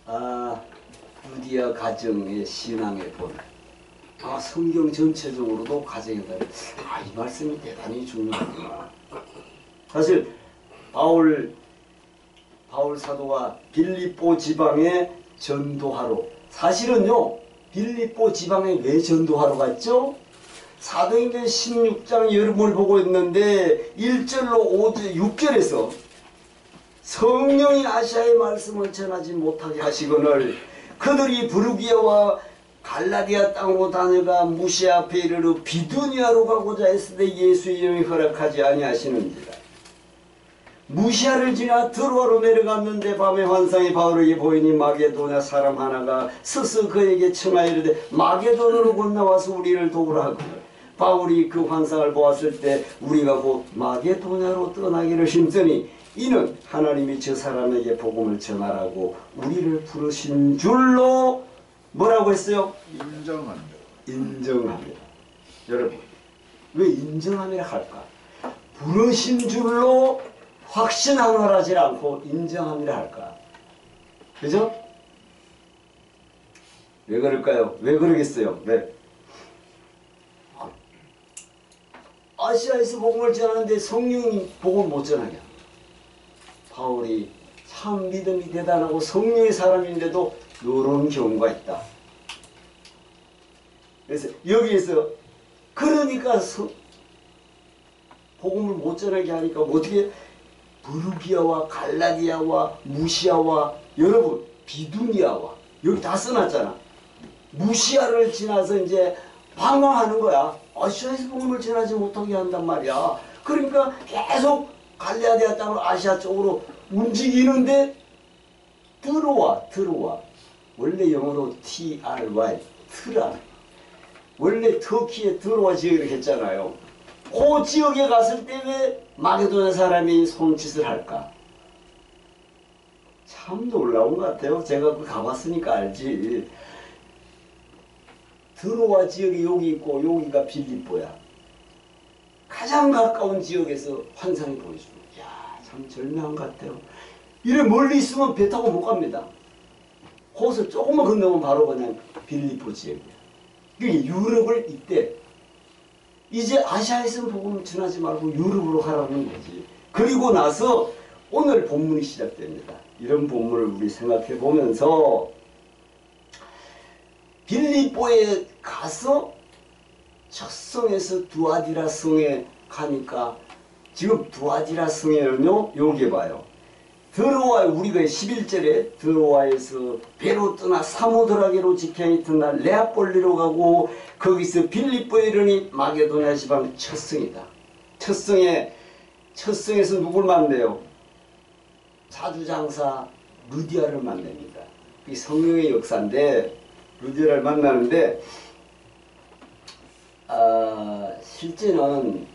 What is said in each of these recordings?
루디아 가정의 신앙의 본. 성경 전체적으로도 가정에 대한 이 말씀이 대단히 중요하구나. 사실 바울 사도가 빌립보 지방에 전도하러, 사실은요 빌립보 지방에 왜 전도하러 갔죠? 사도행전 16장 여러분을 보고 있는데 1절로 5절 6절에서 성령이 아시아의 말씀을 전하지 못하게 하시거늘 그들이 부르기아와 갈라디아 땅으로 다녀가 무시아 앞에 이르러 비두니아로 가고자 했으되 예수의 영이 허락하지 아니하시는지라. 무시아를 지나 드로아로 내려갔는데 밤에 환상이 바울에게 보이니 마게도냐 사람 하나가 서서 그에게 청하여 이르되 마게도냐로 건너와서 우리를 도우라 하거늘 바울이 그 환상을 보았을 때 우리가 곧 마게도냐로 떠나기를 힘쓰니 이는 하나님이 저 사람에게 복음을 전하라고 우리를 부르신 줄로 뭐라고 했어요? 인정합니다. 여러분 왜 인정함이라 할까? 부르신 줄로 확신하노라 하지 않고 인정함이라 할까? 그죠? 왜 그럴까요? 왜 그러겠어요? 왜? 아시아에서 복음을 전하는데 성령이 복음을 못 전하게. 바울이 참 믿음이 대단하고 성령의 사람인데도 이런 경우가 있다. 그래서 여기에서 그러니까 복음을 못 전하게 하니까 어떻게 부르기아와 갈라디아와 무시아와 여러분 비두니아와 여기 다 써놨잖아. 무시아를 지나서 이제 방황하는 거야. 아시아에서 복음을 전하지 못하게 한단 말이야. 그러니까 계속 갈라디아 땅으로 아시아 쪽으로 움직이는데 들어와 원래 영어로 TRY 트라 원래 터키에 들어와 지역을 했잖아요. 그 지역에 갔을 때 왜 마게도냐 사람이 손짓을 할까? 참 놀라운 것 같아요. 제가 그 가봤으니까 알지. 드로아 지역이 여기 있고 여기가 빌립보야. 가장 가까운 지역에서 환상이 보여주는 거야. 참 절묘한 것 같아요. 이래 멀리 있으면 배 타고 못 갑니다. 거기서 조금만 건너면 바로 그냥 빌립보 지역이야. 그게 유럽을 이때 이제 아시아에서는 복음을 전하지 말고 유럽으로 가라는 거지. 그리고 나서 오늘 본문이 시작됩니다. 이런 본문을 우리 생각해 보면서 빌립보에 가서 첫 성에서 두아디라 성에 가니까 지금 두아디라 성에는요 여기 봐요. 드로아 우리가 11절에 드로아에서 배로 떠나 사모드라게로 직행했던 날 레아폴리로 가고 거기서 빌립보에 이르니 마게도냐 지방 첫 성이다. 첫 성에서 누굴 만나요? 사주장사 루디아를 만납니다. 이 성령의 역사인데 루디아를 만나는데 실제는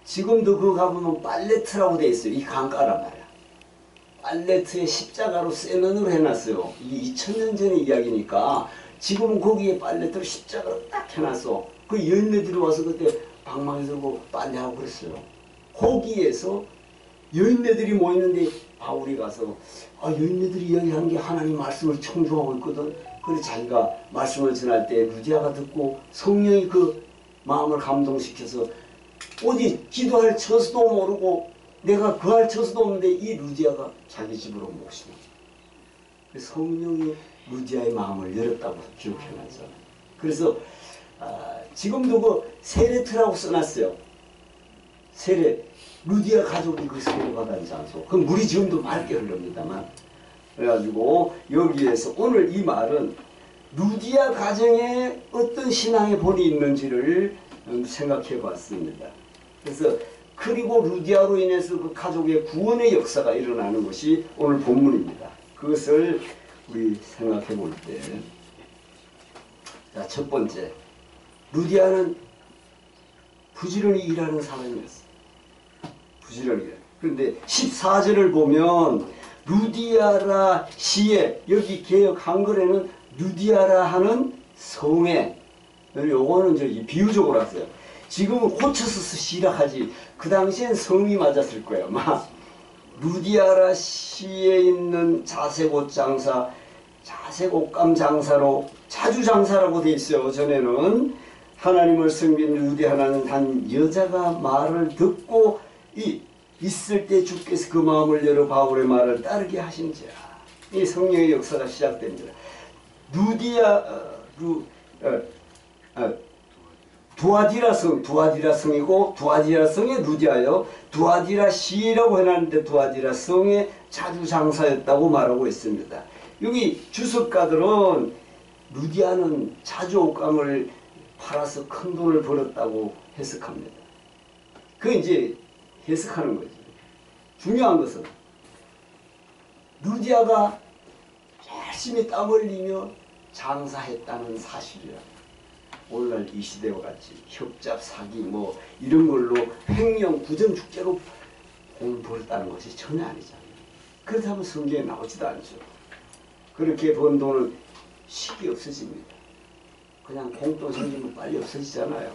지금도 그 가보면 빨레트라고 돼 있어요. 이 강가란 말이야. 빨레트에 십자가로 세면으로 해놨어요. 이 2000년 전의 이야기니까 지금은 거기에 빨레트로 십자가로 딱 해놨어. 그 여인네들이 와서 그때 방망이 들고 빨래하고 그랬어요. 거기에서 여인네들이 모였는데 바울이 가서 여인네들이 이야기하는 게 하나님 말씀을 청중하고 있거든. 그래서 자기가 말씀을 전할 때 루디아가 듣고 성령이 그 마음을 감동시켜서 어디 기도할 처수도 모르고 내가 구할 처수도 없는데 이 루디아가 자기 집으로 모시는 거예요. 성령이 루디아의 마음을 열었다고 기록해놨잖아요. 그래서 지금도 그 세레트라고 써놨어요. 세레 루디아 가족이 그 세례 받은 장소. 그 물이 지금도 맑게 흐릅니다만 그래가지고 여기에서 오늘 이 말은 루디아 가정에 어떤 신앙의 본이 있는지를 생각해 봤습니다. 그래서 그리고 루디아로 인해서 그 가족의 구원의 역사가 일어나는 것이 오늘 본문입니다. 그것을 우리 생각해 볼 때, 자, 첫 번째, 루디아는 부지런히 일하는 사람이었어요. 부지런히. 그런데 14절을 보면 루디아라 시에 여기 개역 한글에는 루디아라 하는 성에 요거는 저기 비유적으로 왔어요. 지금은 고쳐서 시락하지 그 당시엔 성이 맞았을 거예요. 막 루디아라 시에 있는 자세곳 장사 자색 옷감 장사로 자주 장사라고 돼 있어요. 전에는 하나님을 섬기는 루디아나는 한 여자가 말을 듣고 있을 때 주께서 그 마음을 열어 바울의 말을 따르게 하신지라. 이 성령의 역사가 시작됩니다. 두아디라 성이고 두아디라 성의 루디아요. 두아디라 시라고 해놨는데 두아디라 성에 자주 장사였다고 말하고 있습니다. 여기 주석가들은 루디아는 자주 옷감을 팔아서 큰 돈을 벌었다고 해석합니다. 그게 이제 해석하는 거지. 중요한 것은 루디아가 열심히 땀 흘리며 장사했다는 사실이야. 오늘날 이 시대와 같이 협잡, 사기 뭐 이런 걸로 횡령, 부정축제로 돈을 벌었다는 것이 전혀 아니잖아요. 그렇다면 성경에 나오지도 않죠. 그렇게 번 돈은 쉽게 없어집니다. 그냥 공돈 생기면 빨리 없어지잖아요.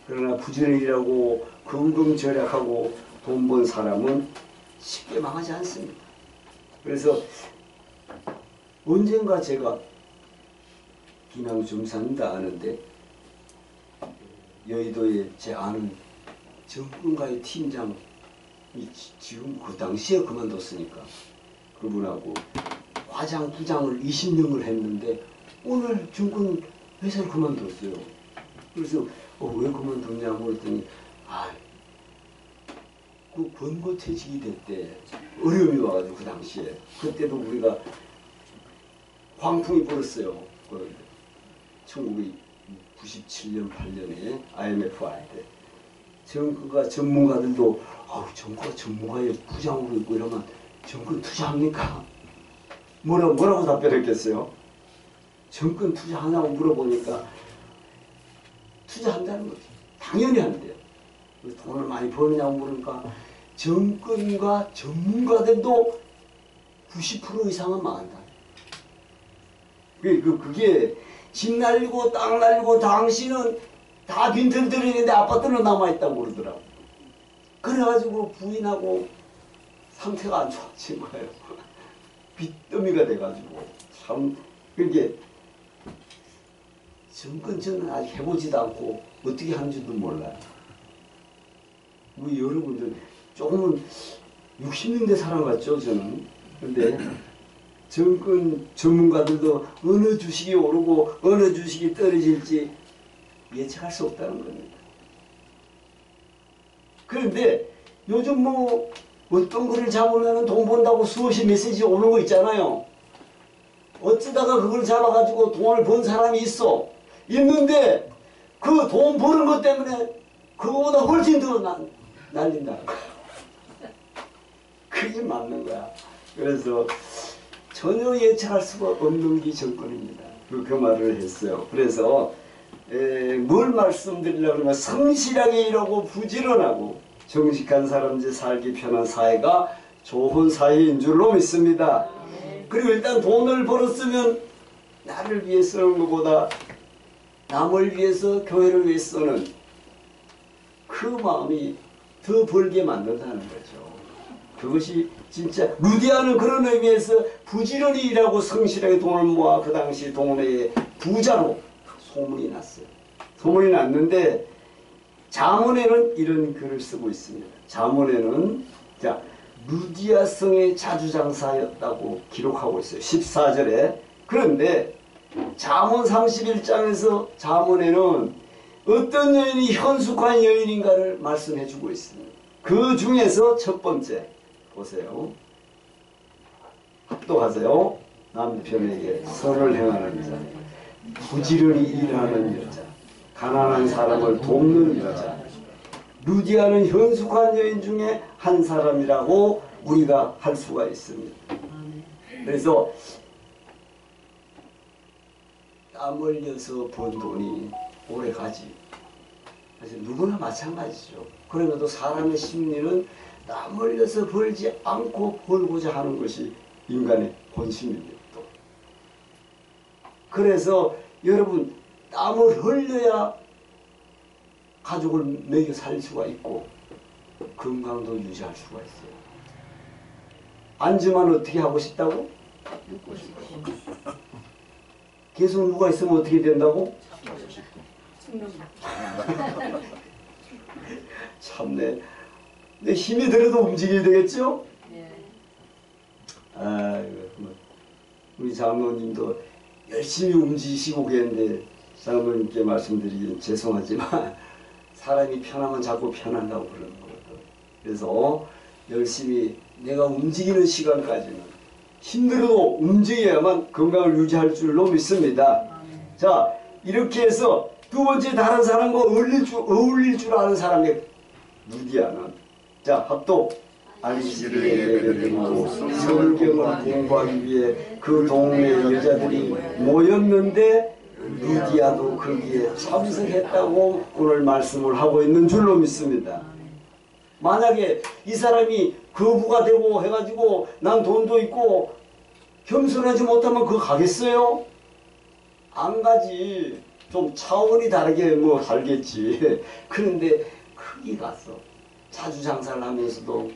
그러나 부지런히 일하고 긍긍절약하고 돈 번 사람은 쉽게 망하지 않습니다. 그래서 언젠가 제가 김양중사입니다 아는데 여의도에 제 아는 정권가의 팀장이 지금 그 당시에 그만뒀으니까 그분하고 과장, 부장을 20년을 했는데 오늘 증권 회사를 그만뒀어요. 그래서 왜 그만뒀냐 물었더니 그 권고퇴직이 됐대. 어려움이 와가지고 그 당시에. 그때도 우리가 황풍이 불었어요. 1997년 8년에 IMF 할 때. 정부가 전문가들도 정부가 전문가의 부장으로 있고 이러면 정권 투자합니까? 뭐라고 답변했겠어요? 정권 투자하냐고 물어보니까 투자한다는 거지. 당연히 한대요. 돈을 많이 버느냐고 물으니까 정권과 전문가들도 90% 이상은 망한다. 그게 집 날리고 땅 날리고 당신은 다 빈털들이는데 아파트는 남아있다고 그러더라고. 그래가지고 부인하고 상태가 안 좋아진 거예요. 빚더미가 돼가지고 참 그게 정권 저는 아직 해보지도 않고 어떻게 하는지도 몰라요. 우리 여러분들 조금은 60년대 사람 같죠 저는. 근데 정권 전문가들도 어느 주식이 오르고 어느 주식이 떨어질지 예측할 수 없다는 겁니다. 그런데 요즘 뭐 어떤 거를 잡으면 돈 번다고 수없이 메시지 오는 거 있잖아요. 어쩌다가 그걸 잡아가지고 돈을 번 사람이 있는데 그 돈 버는 것 때문에 그거보다 훨씬 더 날린다는 거야. 그게 맞는 거야. 그래서 전혀 예측할 수가 없는 게 정권입니다. 그 말을 했어요. 그래서 뭘 말씀드리려고 하면 성실하게 일하고 부지런하고 정직한 사람들 살기 편한 사회가 좋은 사회인 줄로 믿습니다. 그리고 일단 돈을 벌었으면 나를 위해 쓰는 것보다 남을 위해서 교회를 위해 쓰는 그 마음이 더 벌게 만든다는 거죠. 그것이 진짜 루디아는 그런 의미에서 부지런히 일하고 성실하게 돈을 모아 그 당시 동네에 부자로 소문이 났어요. 소문이 났는데 잠언에는 이런 글을 쓰고 있습니다. 잠언에는 루디아 성의 자주장사였다고 기록하고 있어요. 14절에. 그런데 잠언 31장에서 잠언에는 어떤 여인이 현숙한 여인인가를 말씀해 주고 있습니다. 그 중에서 첫 번째 보세요. 합독하세요. 남편에게 선을 행하는 자, 부지런히 일하는 여자, 가난한 사람을 돕는 여자. 루디아는 현숙한 여인 중에 한 사람이라고 우리가 할 수가 있습니다. 그래서 땀 흘려서 번 돈이 오래 가지. 사실 누구나 마찬가지죠. 그러면도 사람의 심리는 땀 흘려서 벌지 않고 벌고자 하는 것이 인간의 본심입니다. 또. 그래서 여러분 땀을 흘려야 가족을 먹여 살 수가 있고 건강도 유지할 수가 있어요. 앉으면 어떻게 하고 싶다고? 눕고 싶어요. 계속 누가 있으면 어떻게 된다고? 참네. 근데 힘이 들어도 움직여야 되겠죠? 아, 우리 장로님도 열심히 움직이시고 계는데 장로님께 말씀드리긴 죄송하지만 사람이 편하면 자꾸 편하려고 그러는 거거든. 그래서 열심히 내가 움직이는 시간까지는 힘들어도 움직여야만 건강을 유지할 줄로 믿습니다. 자, 이렇게 해서 두 번째 다른 사람과 어울릴 줄 아는 사람의 루디아는 자, 합독 안식일에 예배드리고 성경을 공부하기 위해 그 동네 여자들이 모였는데 루디아도 거기에 참석했다고 오늘 말씀을 하고 있는 줄로 믿습니다. 만약에 이 사람이 거부가 되고 해가지고 난 돈도 있고 겸손하지 못하면 그거 가겠어요? 안 가지. 좀 차원이 다르게 뭐 살겠지. 그런데 거기 가서 자주 장사를 하면서도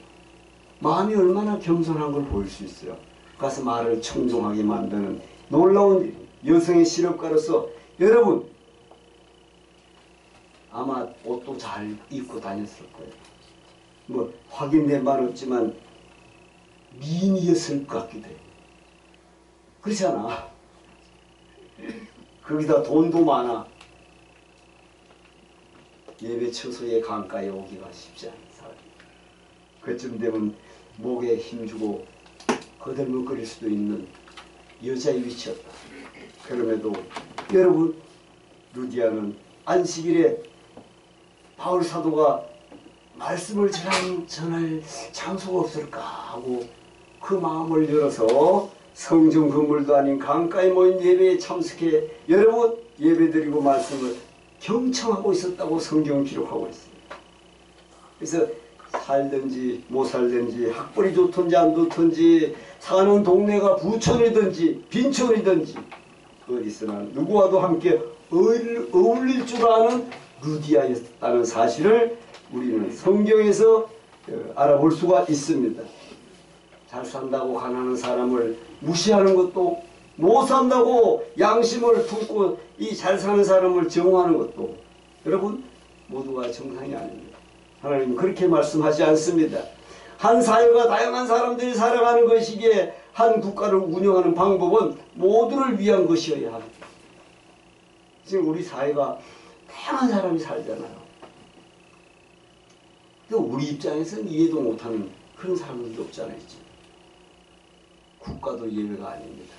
마음이 얼마나 겸손한 걸 보일 수 있어요. 가서 말을 청종하게 만드는 놀라운 여성의 실업가로서 여러분 아마 옷도 잘 입고 다녔을 거예요. 뭐 확인된 바는 없지만 미인이었을 것 같기도 해요. 그렇잖아. 거기다 돈도 많아. 예배 처소에 강가에 오기가 쉽지 않은 사람. 그쯤 되면 목에 힘주고 거들먹거릴 수도 있는 여자의 위치였다. 그럼에도 여러분 루디아는 안식일에 바울 사도가 말씀을 전할 장소가 없을까 하고 그 마음을 열어서 성전 건물도 아닌 강가에 모인 예배에 참석해 여러분 예배드리고 말씀을 경청하고 있었다고 성경은 기록하고 있습니다. 그래서 살든지 못 살든지 학벌이 좋든지 안 좋든지 사는 동네가 부촌이든지 빈촌이든지 어디서나 누구와도 함께 어울릴 줄 아는 루디아였다는 사실을 우리는 성경에서 알아볼 수가 있습니다. 잘 산다고 가난한 사람을 무시하는 것도 못 산다고 양심을 품고 이 잘 사는 사람을 정오하는 것도 여러분 모두가 정상이 아닙니다. 하나님은 그렇게 말씀하지 않습니다. 한 사회가 다양한 사람들이 살아가는 것이기에 한 국가를 운영하는 방법은 모두를 위한 것이어야 합니다. 지금 우리 사회가 다양한 사람이 살잖아요. 근데 우리 입장에서는 이해도 못하는 그런 사람들도 없잖아요. 지금. 국가도 예외가 아닙니다.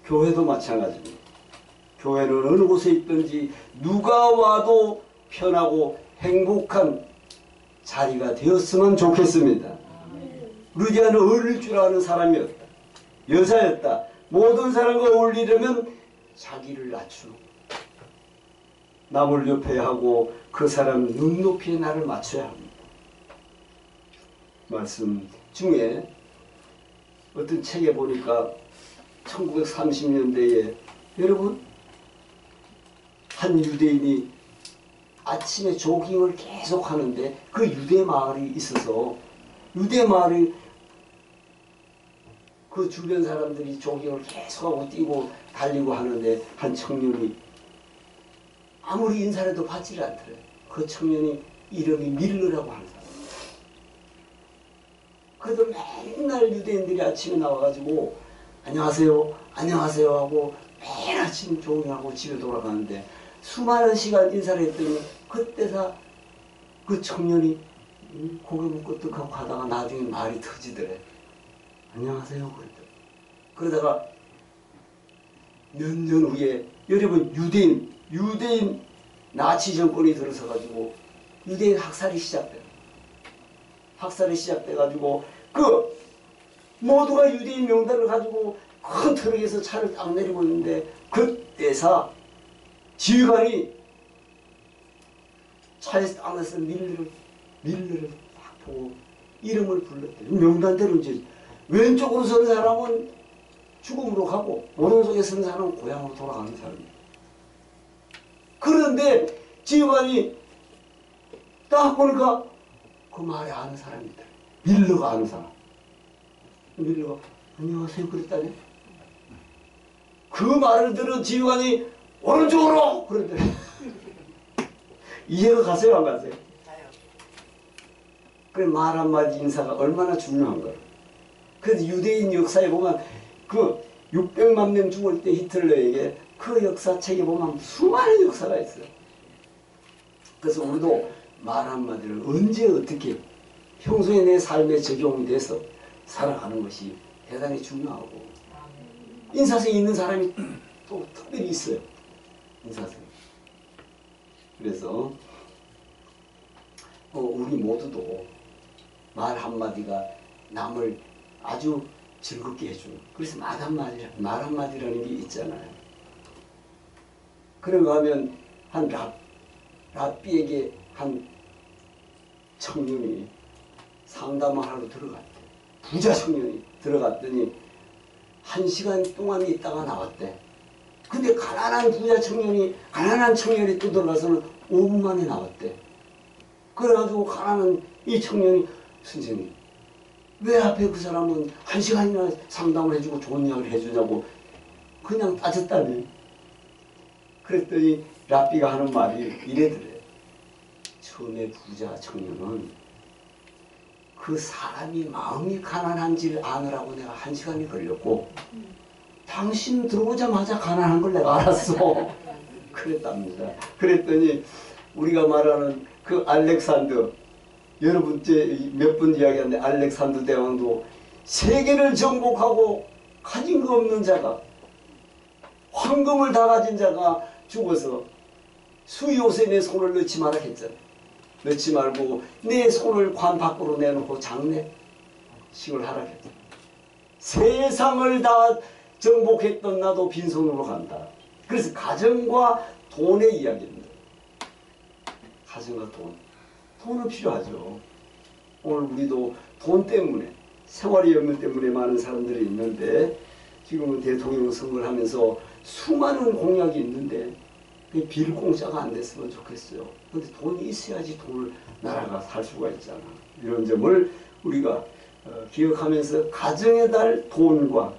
교회도 마찬가지입니다. 교회는 어느 곳에 있든지 누가 와도 편하고 행복한 자리가 되었으면 좋겠습니다. 루디아는 어울릴 줄 아는 사람이었다. 여자였다. 모든 사람과 어울리려면 자기를 낮추고 남을 옆에 하고 그 사람 눈높이에 나를 맞춰야 합니다. 말씀 중에 어떤 책에 보니까 1930년대에 여러분 한 유대인이 아침에 조깅을 계속 하는데 그 유대 마을이 있어서 유대 마을이 그 주변 사람들이 조깅을 계속하고 뛰고 달리고 하는데 한 청년이 아무리 인사를 해도 받지를 않더래요. 그 청년이 이름이 밀러라고 하는 사람. 그래도 맨날 유대인들이 아침에 나와가지고 안녕하세요 안녕하세요 하고 매일 아침 조깅하고 집에 돌아가는데 수많은 시간 인사를 했더니 그때서 그 청년이 고개 묶고 뜩하고 가다가 나중에 말이 터지더래. 안녕하세요 그랬더니 그러다가 몇 년 후에 여러분 유대인 나치 정권이 들어서가지고 유대인 학살이 시작돼요. 학살이 시작돼가지고 그 모두가 유대인 명단을 가지고 큰 트럭에서 차를 딱 내리고 있는데 그때서 지휘관이 차에서 딱 내서 밀러를 딱 보고 이름을 불렀대요. 명단대로 이제 왼쪽으로 서는 사람은 죽음으로 가고 오른쪽에 서는 사람은 고향으로 돌아가는 사람이에요. 그런데 지휘관이 딱 보니까 그 말에 아는 사람이 있다. 밀러가 아는 사람. 밀러가 안녕하세요 그랬다네. 그 말을 들은 지휘관이 오른쪽으로! 그러더래. 이해가 가세요, 안 가세요? 그래, 말 한마디 인사가 얼마나 중요한 거야. 그래서 유대인 역사에 보면 그 600만 명 죽을 때 히틀러에게 그 역사책에 보면 수많은 역사가 있어요. 그래서 우리도 말 한마디를 언제 어떻게 평소에 내 삶에 적용이 돼서 살아가는 것이 대단히 중요하고, 인사성이 있는 사람이 또 특별히 있어요. 인사성이. 그래서 우리 모두도 말 한마디가 남을 아주 즐겁게 해주는, 그래서 말 한마디라는 게 있잖아요. 그런가 하면 한 랍비에게 한 청년이 상담을 하러 들어갔대. 부자 청년이 들어갔더니 1시간 동안 있다가 나왔대. 근데 가난한 청년이 또 들어가서는 5분 만에 나왔대. 그래가지고 가난한 이 청년이, 선생님, 왜 앞에 그 사람은 1시간이나 상담을 해주고 좋은 이야기를 해주냐고 그냥 따졌다니. 그랬더니 랍비가 하는 말이 이래더래. 처음에 부자 청년은 그 사람이 마음이 가난한지를 아느라고 내가 1시간이 걸렸고, 당신 들어오자마자 가난한 걸 내가 알았어. 그랬답니다. 그랬더니 우리가 말하는 그 알렉산더, 여러분 몇 분 이야기하는데 알렉산더 대왕도 세계를 정복하고 가진 거 없는 자가, 황금을 다 가진 자가 죽어서 수요새 내 손을 넣지 마라 했잖아요. 넣지 말고 내 손을 관 밖으로 내놓고 장례식을 하라 했잖아요. 세상을 다 정복했던 나도 빈손으로 간다. 그래서 가정과 돈의 이야기입니다. 가정과 돈. 돈은 필요하죠. 오늘 우리도 돈 때문에, 생활의 연물 때문에 많은 사람들이 있는데, 지금은 대통령 선거를 하면서 수많은 공약이 있는데 bil 공짜가 안 됐으면 좋겠어요. 근데 돈이 있어야지 나라가 살 수가 있잖아. 이런 점을 우리가 기억하면서 가정의 달 돈과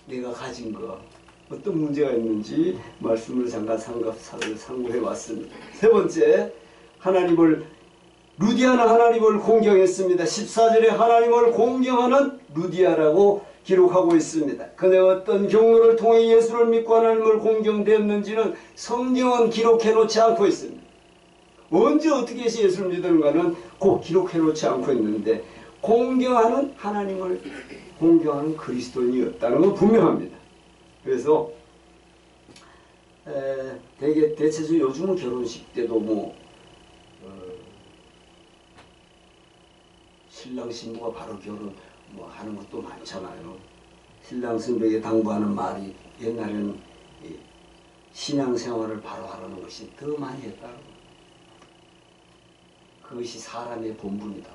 내가 가진 거 어떤 문제가 있는지 말씀을 잠깐 상고해 왔습니다. 세 번째, 루디아는 하나님을 공경했습니다. 14절에 하나님을 공경하는 루디아라고 기록하고 있습니다. 그는 어떤 경로를 통해 예수를 믿고 하나님을 공경되었는지는 성경은 기록해 놓지 않고 있습니다. 언제 어떻게 해서 예수를 믿었는가는 꼭 기록해 놓지 않고 있는데, 공경하는 하나님을 공경하는 그리스도인이었다는 건 분명합니다. 그래서 대체적으로 요즘은 결혼식 때도 신랑 신부가 바로 결혼 하는 것도 많잖아요. 신랑 신부에게 당부하는 말이 옛날에는 신앙생활을 바로 하라는 것이 더 많이 했다고. 그것이 사람의 본분이다.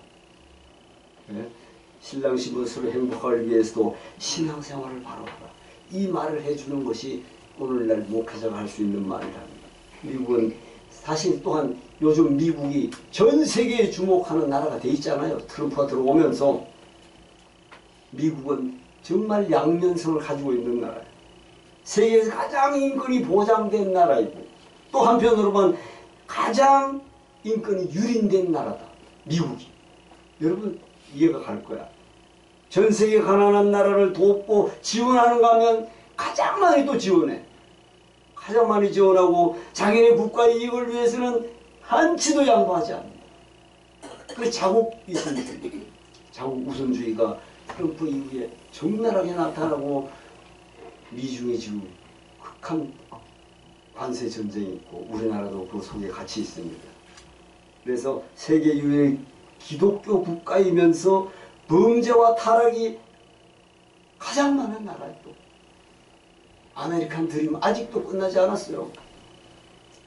네? 신랑 신부 서로 행복하기 위해서도 신앙생활을 바로 하라. 이 말을 해주는 것이 오늘날 목회자가 할 수 있는 말이랍니다. 미국은 사실 또한 요즘 미국이 전 세계에 주목하는 나라가 돼 있잖아요. 트럼프가 들어오면서 미국은 정말 양면성을 가지고 있는 나라예요. 세계에서 가장 인권이 보장된 나라이고, 또 한편으로 보면 가장 인권이 유린된 나라다. 미국이. 여러분 이해가 갈 거야. 전 세계 가난한 나라를 돕고 지원하는가 하면 가장 많이 또 지원해. 가장 많이 지원하고 자기네 국가의 이익을 위해서는 한치도 양보하지 않는다. 그 자국 우선주의가 트럼프 이후에 적나라하게 나타나고, 미중에 지금 극한 관세 전쟁이 있고 우리나라도 그 속에 같이 있습니다. 그래서 세계 유일의 기독교 국가이면서 범죄와 타락이 가장 많은 나라예요. 아메리칸 드림 아직도 끝나지 않았어요.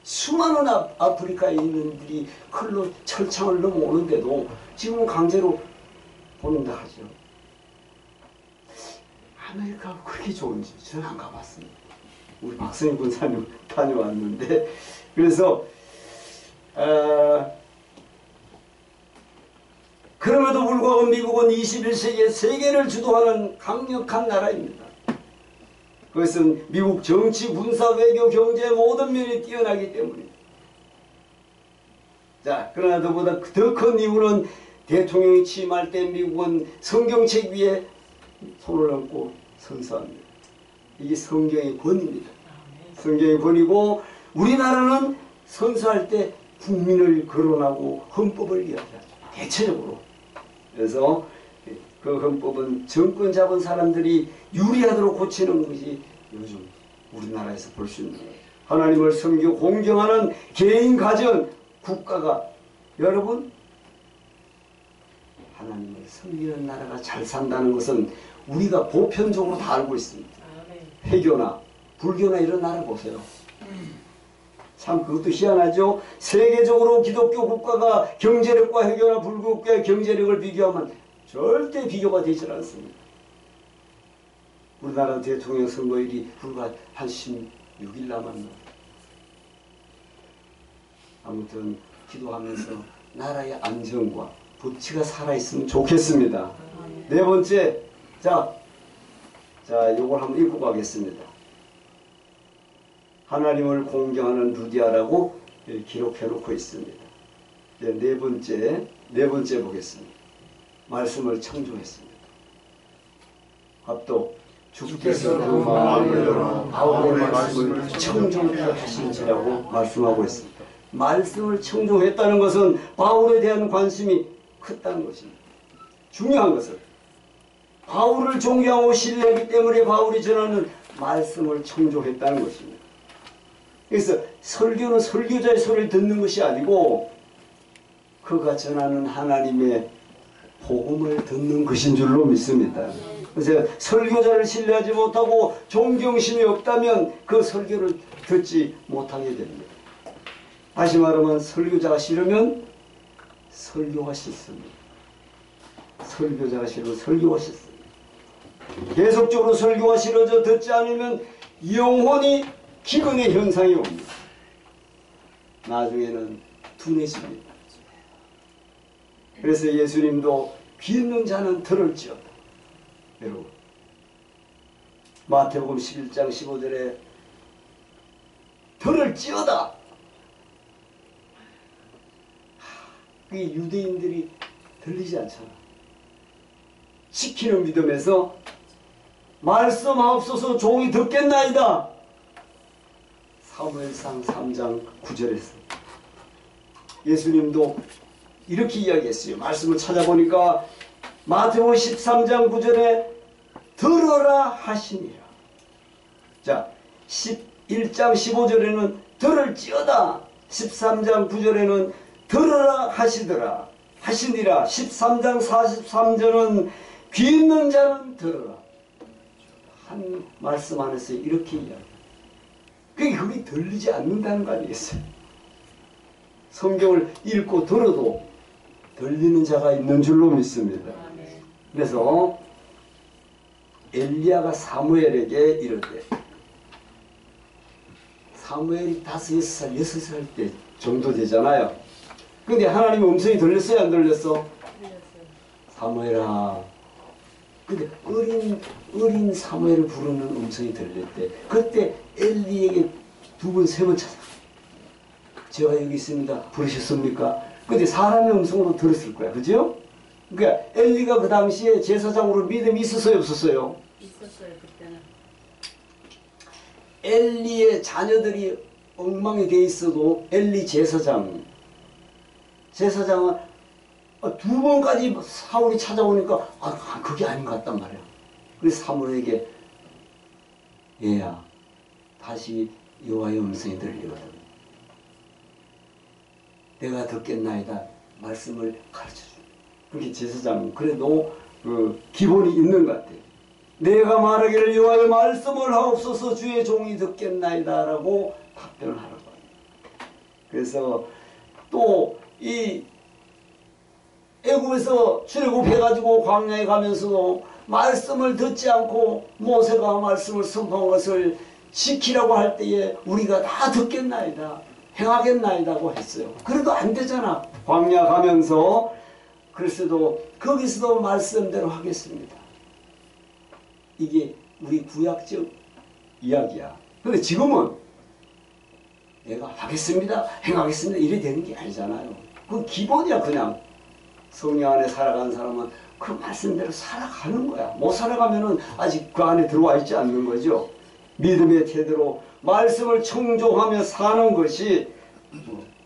수많은 아프리카에 있는 들이 칼로 철창을 넘어오는데도 지금은 강제로 보낸다 하죠. 아메리카가 그렇게 좋은지 저는 안 가봤습니다. 우리 박성희 군사님 다녀왔는데, 그래서 그럼에도 불구하고 미국은 21세기에 세계를 주도하는 강력한 나라입니다. 그것은 미국 정치, 군사, 외교, 경제 모든 면이 뛰어나기 때문입니다. 자, 그러나 그보다 더 큰 이유는 대통령이 취임할 때 미국은 성경책 위에 손을 얹고 선서합니다. 이게 성경의 권위입니다. 성경의 권위고 우리나라는 선서할 때 국민을 거론하고 헌법을 이야기하죠. 대체적으로. 그래서 그 헌법은 정권 잡은 사람들이 유리하도록 고치는 것이 요즘 우리나라에서 볼 수 있는 거예요. 하나님을 섬기고 공경하는 개인, 가정, 국가가 여러분 하나님을 섬기는 나라가 잘 산다는 것은 우리가 보편적으로 다 알고 있습니다. 회교나 불교나 이런 나라 보세요. 참 그것도 희한하죠. 세계적으로 기독교 국가가 경제력과 회교나 불교 국가의 경제력을 비교하면 절대 비교가 되질 않습니다. 우리나라 대통령 선거일이 불과 한 16일 남았나. 아무튼 기도하면서 나라의 안정과 법치가 살아있으면 좋겠습니다. 네 번째, 자, 요걸 한번 읽고 가겠습니다. 하나님을 공경하는 루디아라고 기록해 놓고 있습니다. 네 번째 보겠습니다. 말씀을 청종했습니다. 합독. 주께서 그 마음을 열어 바울의 말씀을 청종하신지라고 말씀하고 있습니다. 말씀을 청종했다는 것은 바울에 대한 관심이 컸다는 것입니다. 중요한 것은 바울을 존경하고 신뢰하기 때문에 바울이 전하는 말씀을 청종했다는 것입니다. 그래서 설교는 설교자의 소리를 듣는 것이 아니고 그가 전하는 하나님의 복음을 듣는 것인 줄로 믿습니다. 그래서 설교자를 신뢰하지 못하고 존경심이 없다면 그 설교를 듣지 못하게 됩니다. 다시 말하면 설교자가 싫으면 설교가 싫습니다. 설교자가 싫으면 설교가 싫습니다. 계속적으로 설교가 싫어져 듣지 않으면 영혼이 기근의 현상이 옵니다. 나중에는 둔해집니다. 그래서 예수님도 귀 있는 자는 들을지어다. 여러분 마태복음 11장 15절에 들을지어다. 그게 유대인들이 들리지 않잖아. 지키는 믿음에서 말씀하옵소서 종이 듣겠나이다. 사무엘상 3장 9절에서 예수님도 이렇게 이야기했어요. 말씀을 찾아보니까 마태복음 13장 9절에 들어라 하시니라. 자, 11장 15절에는 들을지어다. 13장 9절에는 들어라 하시더라. 하시니라. 13장 43절은 귀 있는 자는 들어라. 한 말씀 안에서 이렇게 이야기합니다. 그게 들리지 않는다는 거 아니겠어요? 성경을 읽고 들어도 들리는 자가 있는 줄로 믿습니다. 그래서 엘리야가 사무엘에게 이르되, 사무엘이 5, 6살, 6살 때 정도 되잖아요. 근데 하나님의 음성이 들렸어요, 안 들렸어? 사무엘아. 근데 어린 사무엘을 부르는 음성이 들렸대. 그때 엘리에게 2번, 3번 찾아. 제가 여기 있습니다. 부르셨습니까? 근데 사람의 음성으로 들었을 거야. 그죠? 그러니까 엘리가 그 당시에 제사장으로 믿음이 있었어요, 없었어요? 있었어요, 그때는. 엘리의 자녀들이 엉망이 돼 있어도 엘리 제사장은 2번까지 사울이 찾아오니까 그게 아닌 것 같단 말이야. 그래서 사무엘에게 얘야 다시 여호와의 음성이 들리거든. 내가 듣겠나이다. 말씀을 가르쳐줘. 그렇게 제사장은 그래도 그 기본이 있는 것 같아요. 내가 말하기를 여호와의 말씀을 하옵소서 주의 종이 듣겠나이다 라고 답변을 하는 거예요. 그래서 또 이 애굽에서 출애굽해가지고 광야에 가면서도 말씀을 듣지 않고 모세가 말씀을 선포한 것을 지키라고 할 때에 우리가 다 듣겠나이다, 행하겠나이다고 했어요. 그래도 안 되잖아. 광야 가면서. 그래서도 거기서도 말씀대로 하겠습니다. 이게 우리 구약적 이야기야. 근데 지금은 내가 하겠습니다, 행하겠습니다 이래 되는 게 아니잖아요. 그 기본이야. 그냥 성령 안에 살아가는 사람은 그 말씀대로 살아가는 거야. 못 살아가면은 아직 그 안에 들어와 있지 않는 거죠. 믿음의 태도로 말씀을 청종하며 사는 것이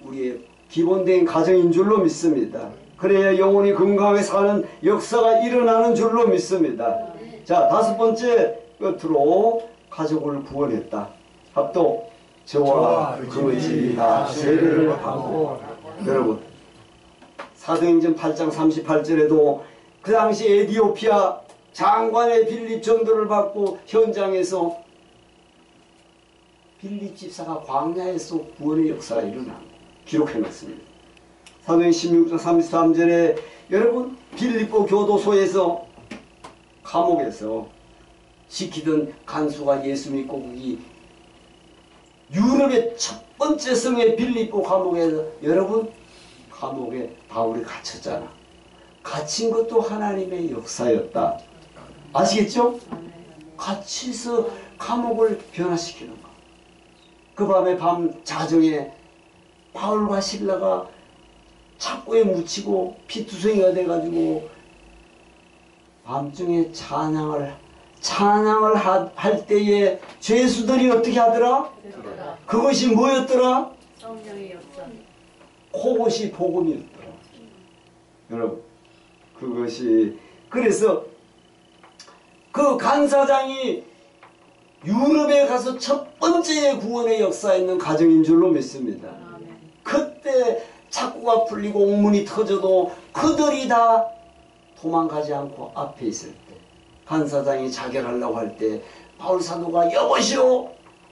우리의 기본된 가정인 줄로 믿습니다. 그래야 영혼이 건강하게 사는 역사가 일어나는 줄로 믿습니다. 자, 다섯 번째, 끝으로 가족을 구원했다. 합독. 저와 그 집이 다 세례를 받고. 여러분, 사도행전 8장 38절에도 그 당시 에디오피아 장관의 빌립 전도를 받고 현장에서 빌립 집사가 광야에서 구원의 역사가 일어나 기록해놨습니다. 사도행 16장 33절에 여러분, 빌립보 교도소에서 감옥에서 지키던 간수가 예수 믿고 거기 유럽의 첫 번째 성의 빌립보 감옥에서 여러분, 감옥에 바울이 갇혔잖아. 갇힌 것도 하나님의 역사였다. 아시겠죠? 갇혀서 감옥을 변화시키는 거. 그 밤에 밤 자정에 바울과 실라가 착고에 묻히고 피투성이가 돼가지고 밤중에 찬양을 할 때에 죄수들이 어떻게 하더라? 그것이 뭐였더라? 성령의 역사. 그것이 복음이었더라. 여러분, 그것이 그래서 그 간사장이 유럽에 가서 첫 번째 구원의 역사에 있는 가정인 줄로 믿습니다. 그때 착고가 풀리고 옥문이 터져도 그들이 다 도망가지 않고 앞에 있을 때 간사장이 자결하려고 할 때 바울 사도가 여보시오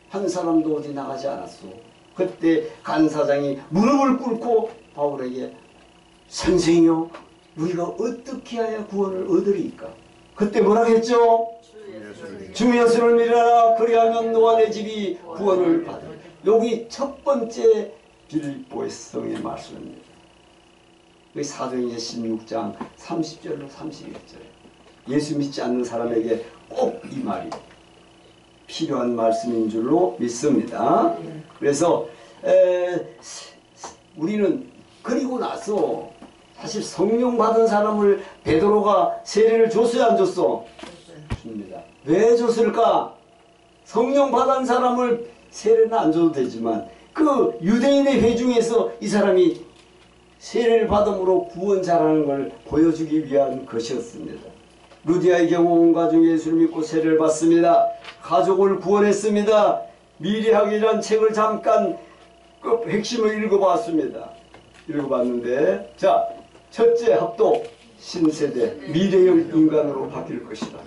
한 사람도 어디 나가지 않았소. 그때 간사장이 무릎을 꿇고 바울에게 선생이요, 우리가 어떻게 해야 구원을 얻으리까? 그때 뭐라고 했죠? 주 예수를 믿어라. 그리하면 너와 내 집이 구원을 받으리라. 여기 첫 번째 빌립보의 성의 말씀입니다. 여기 사도행전 16장 30절로 31절. 예수 믿지 않는 사람에게 꼭 이 말이 필요한 말씀인 줄로 믿습니다. 그래서 우리는 그리고 나서 사실 성령 받은 사람을 베드로가 세례를 줬어요, 안 줬어? 줍니다. 왜 줬을까? 성령 받은 사람을 세례는 안 줘도 되지만 그 유대인의 회중에서 이 사람이 세례를 받음으로 구원자라는 걸 보여주기 위한 것이었습니다. 루디아의 경우 온 가족이 예수를 믿고 세례를 받습니다. 가족을 구원했습니다. 미래학이라는 책을 잠깐 그 핵심을 읽어봤습니다. 읽어봤는데, 자, 첫째 합독, 신세대 미래형 인간으로 바뀔 것이다.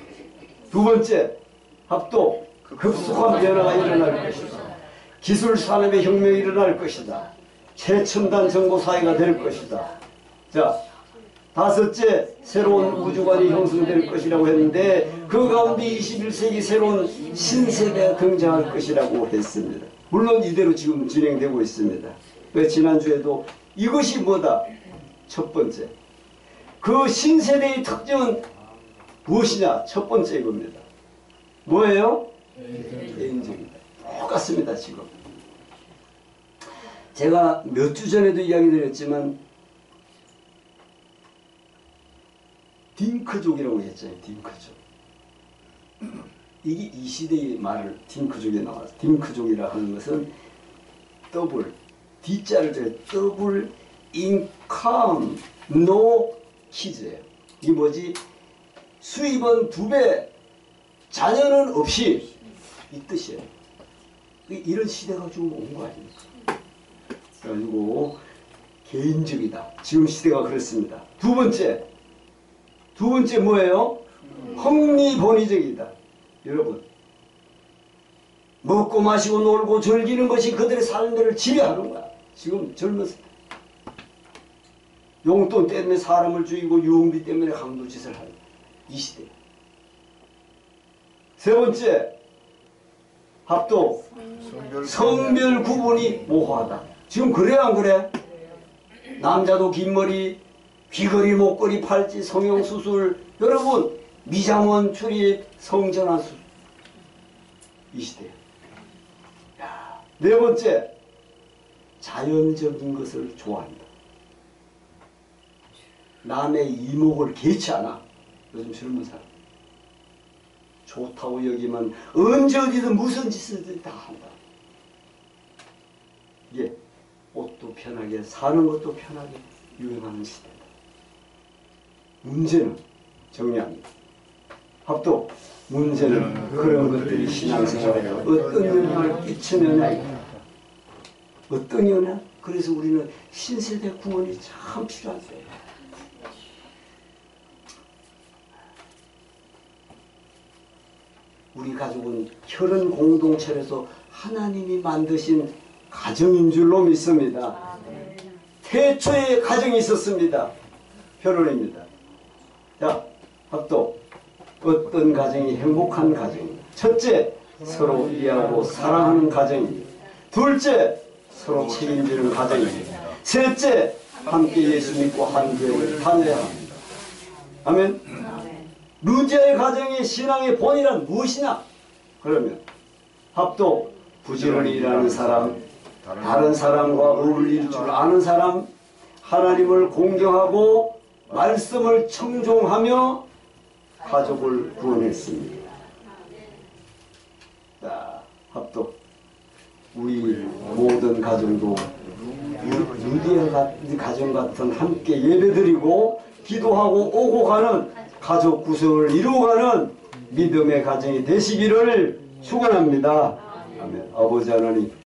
두 번째 합독, 급속한 변화가 일어날 것이다. 기술 산업의 혁명이 일어날 것이다. 최첨단 정보사회가 될 것이다. 자, 다섯째, 새로운 우주관이 형성될 것이라고 했는데 그 가운데 21세기 새로운 신세대가 등장할 것이라고 했습니다. 물론 이대로 지금 진행되고 있습니다. 지난주에도 이것이 뭐다? 첫 번째, 그 신세대의 특징은 무엇이냐? 첫 번째 이겁니다. 뭐예요? 개인적이다. 똑같습니다. 지금 제가 몇 주 전에도 이야기 드렸지만 딩크족이라고 했잖아요. 딩크족. 이게 이 시대의 말을 딩크족에 나와서 딩크족이라 하는 것은 더블, D자를 적어요. 더블 인컴 노 키즈예요. 이게 뭐지? 수입은 2배, 자녀는 없이, 이 뜻이에요. 이런 시대가 지금 온 거 아닙니까? 그래가지고 개인적이다. 지금 시대가 그렇습니다. 두 번째 뭐예요? 흥미본의적이다. 여러분, 먹고 마시고 놀고 즐기는 것이 그들의 삶들을 지배하는 거야. 지금 젊은 용돈 때문에 사람을 죽이고 유흥비 때문에 강도짓을 하는 이 시대. 세 번째, 합독, 성별 구분이 모호하다. 지금 그래요, 안 그래? 남자도 긴 머리, 귀걸이, 목걸이, 팔찌, 성형수술, 여러분 미장원 출입, 성전환 수술. 이 시대에 네 번째, 자연적인 것을 좋아한다. 남의 이목을 개의치 않아. 요즘 젊은 사람. 좋다고 여기면 언제 어디든 무슨 짓을 다 한다. 예, 옷도 편하게 사는 것도 편하게 유행하는 시대다. 문제는 정리합니다. 합도 문제는 그런 것들이 신앙생활에 어떤 영향을 끼치느냐. 어떤 영향? 그래서 우리는 신세대 구원이 참 필요하죠. 우리 가족은 혈연 공동체에서 하나님이 만드신 가정인 줄로 믿습니다. 태초에 가정이 있었습니다. 혈연입니다. 자, 합도 어떤 가정이 행복한 가정입니다. 첫째, 서로 이해하고 사랑하는 가정입니다. 둘째, 서로 책임지는 가정입니다. 셋째, 함께 예수 믿고 한 교회를 다녀야 합니다. 아멘. 루지아의 가정의 신앙의 본이란 무엇이냐? 그러면 합도 부지런히 일하는 사람, 다른 사람과 어울릴 줄 아는 사람, 하나님을 공경하고 말씀을 청종하며 가족을 구원했습니다. 자, 합도 우리 모든 가정도 루디아 가정 같은 함께 예배드리고 기도하고 오고 가는 가족 구성을 이루어가는 믿음의 가정이 되시기를 축원합니다. 아멘. 아버지 하나님,